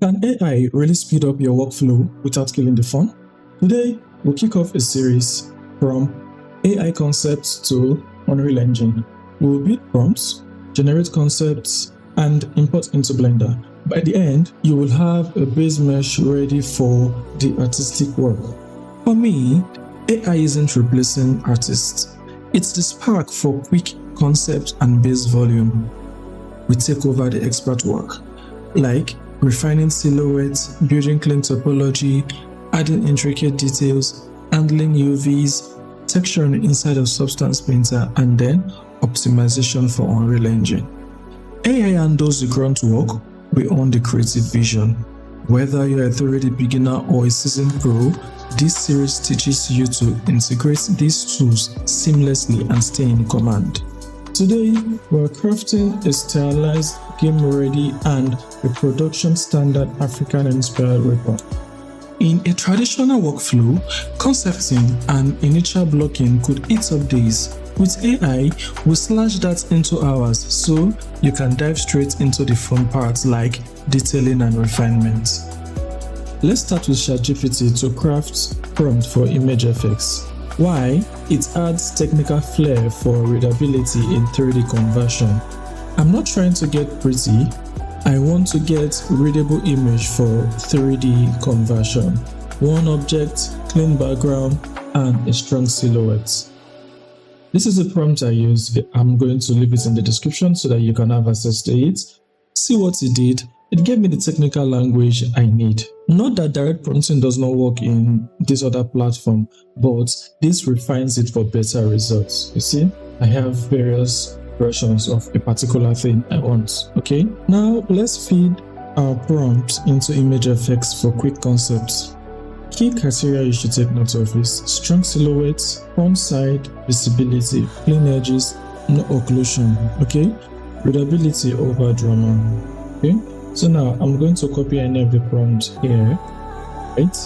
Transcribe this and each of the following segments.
Can AI really speed up your workflow without killing the fun? Today, we'll kick off a series from AI concepts to Unreal Engine. We will build prompts, generate concepts, and import into Blender. By the end, you will have a base mesh ready for the artistic work. For me, AI isn't replacing artists. It's the spark for quick concept and base volume. We take over the expert work, like refining silhouettes, building clean topology, adding intricate details, handling UVs, texturing inside of Substance Painter, and then optimization for Unreal Engine. AI handles the grunt work, we own the creative vision. Whether you're a 3D beginner or a seasoned pro, this series teaches you to integrate these tools seamlessly and stay in command. Today, we're crafting a stylized, game-ready, and a production-standard African-inspired weapon. In a traditional workflow, concepting and initial blocking could eat up days. With AI, we slash that into hours so you can dive straight into the fun parts like detailing and refinement. Let's start with ChatGPT to craft prompt for ImageFX. Why? It adds technical flair for readability in 3D conversion. I'm not trying to get pretty, I want to get readable image for 3D conversion. One object, clean background, and a strong silhouette. This is the prompt I used. I'm going to leave it in the description so that you can have access to it. See what it did. It gave me the technical language I need. Not that direct prompting does not work in this other platform, but this refines it for better results. You see, I have various versions of a particular thing I want. Okay, now let's feed our prompt into ImageFX for quick concepts. Key criteria you should take note of is strong silhouettes, front side visibility, clean edges, no occlusion. Okay, readability over drama. Okay. So now I'm going to copy any of the prompts here, right?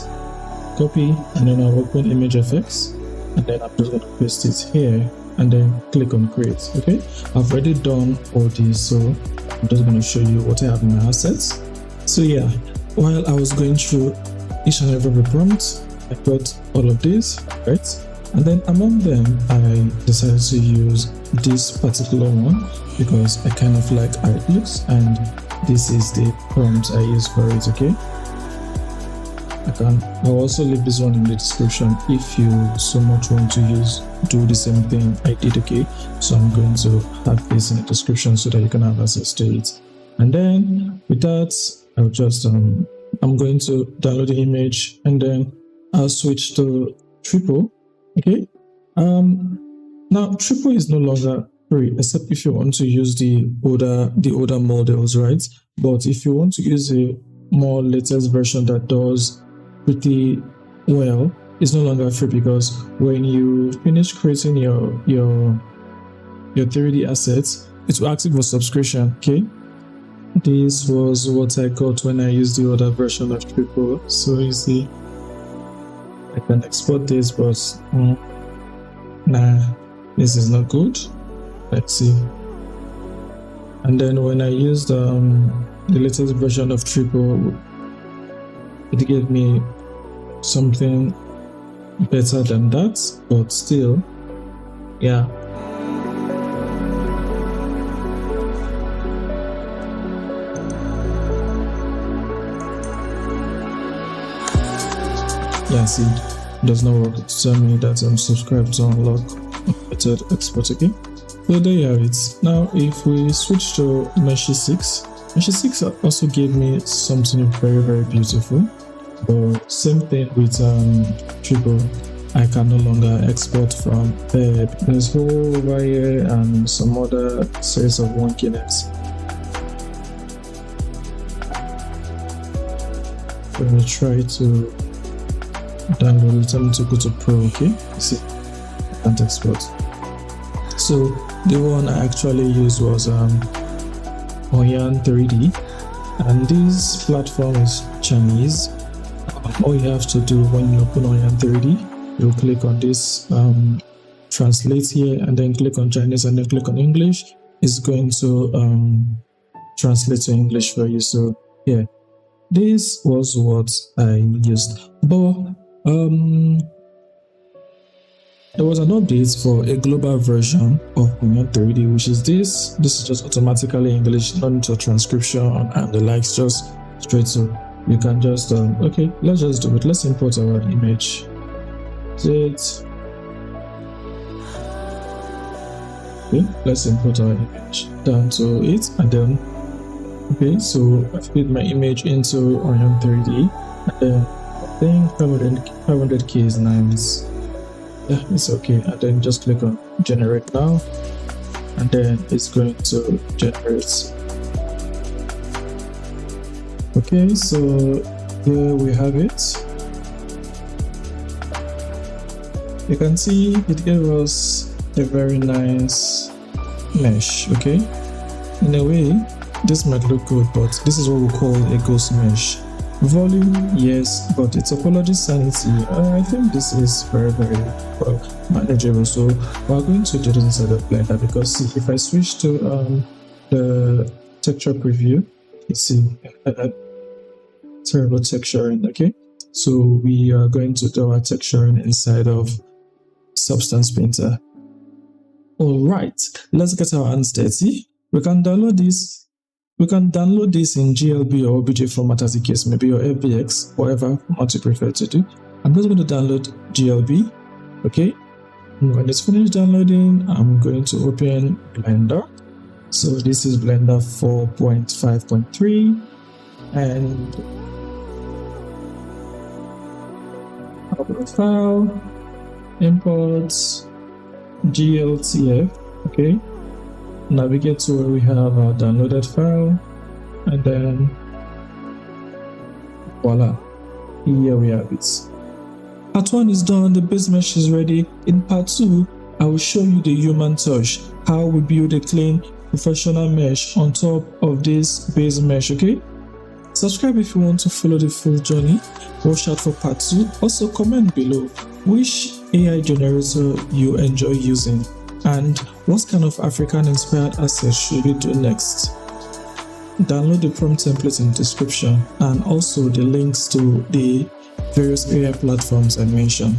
Copy, and then I'll open ImageFX, and then I'm just going to paste it here, and then click on create. Okay, I've already done all this, so I'm just going to show you what I have in my assets. So yeah, while I was going through each and every prompt, I got all of these, right? And then among them, I decided to use this particular one because I kind of like how it looks, and this is the prompt I use for it. Okay, I'll also leave this one in the description if you so much want to do the same thing I did. Okay, so I'm going to have this in the description so that you can have access to it. And then with that, I'll just I'm going to download the image, and then I'll switch to Tripo. Okay, now Tripo is no longer free, except if you want to use the older models, right? But if you want to use a more latest version that does pretty well, it's no longer free, because when you finish creating your 3D assets, it will ask you for subscription. Okay, this was what I got when I used the older version of Tripo. So you see, I can export this, but nah, this is not good. Let's see. And then when I used the latest version of Tripo, it gave me something better than that, but still, yeah. Yeah, see, it does not work to tell me that I'm subscribed to unlock method export. Okay, so there you have it. Now if we switch to Meshy 6, Meshy 6 also gave me something very, very beautiful, but same thing with Tripo. I can no longer export from there's whole over here and some other sets of wonkiness. Let me try to download it. I'm to go to Pro. Okay, you see, I can't export. So the one I actually used was Hunyuan 3D, and this platform is Chinese. All you have to do when you open Hunyuan 3D, you click on this translate here, and then click on Chinese, and then click on English. It's going to translate to English for you. So yeah, this was what I used. But there was an update for a global version of Hunyuan 3D, which is this. This is just automatically English, not into transcription and the likes, just straight. So you can just okay, let's just do it. Let's import our image. Okay, let's import our image down to it, and then okay, so I feed my image into Hunyuan 3D, and then I think 500k is nice. Yeah, it's okay. And then just click on generate now, and then it's going to generate. Okay, so here we have it. You can see it gave us a very nice mesh. Okay, in a way this might look good, but this is what we call a ghost mesh. Volume, yes, but its topology sanity, I think this is very well manageable. So we're going to do this inside of Blender, because see, if I switch to the texture preview, you see terrible texturing. Okay, so we are going to do our texturing inside of Substance Painter. All right, let's get our hands dirty. We can download this. We can download this in GLB or OBJ format, as the case may be, or FBX, whatever format you prefer to do. I'm just going to download GLB. Okay, when it's finished downloading, I'm going to open Blender. So this is Blender 4.5.3, and upload file, imports, GLTF. Okay, navigate to where we have our downloaded file, and then voila, here we have it. Part 1 is done, the base mesh is ready. In part 2, I will show you the human touch, how we build a clean professional mesh on top of this base mesh. Okay, subscribe if you want to follow the full journey. Watch out for part 2. Also comment below which AI generator you enjoy using, and what kind of African inspired assets should we do next. Download the prompt template in the description, and also the links to the various AI platforms I mentioned.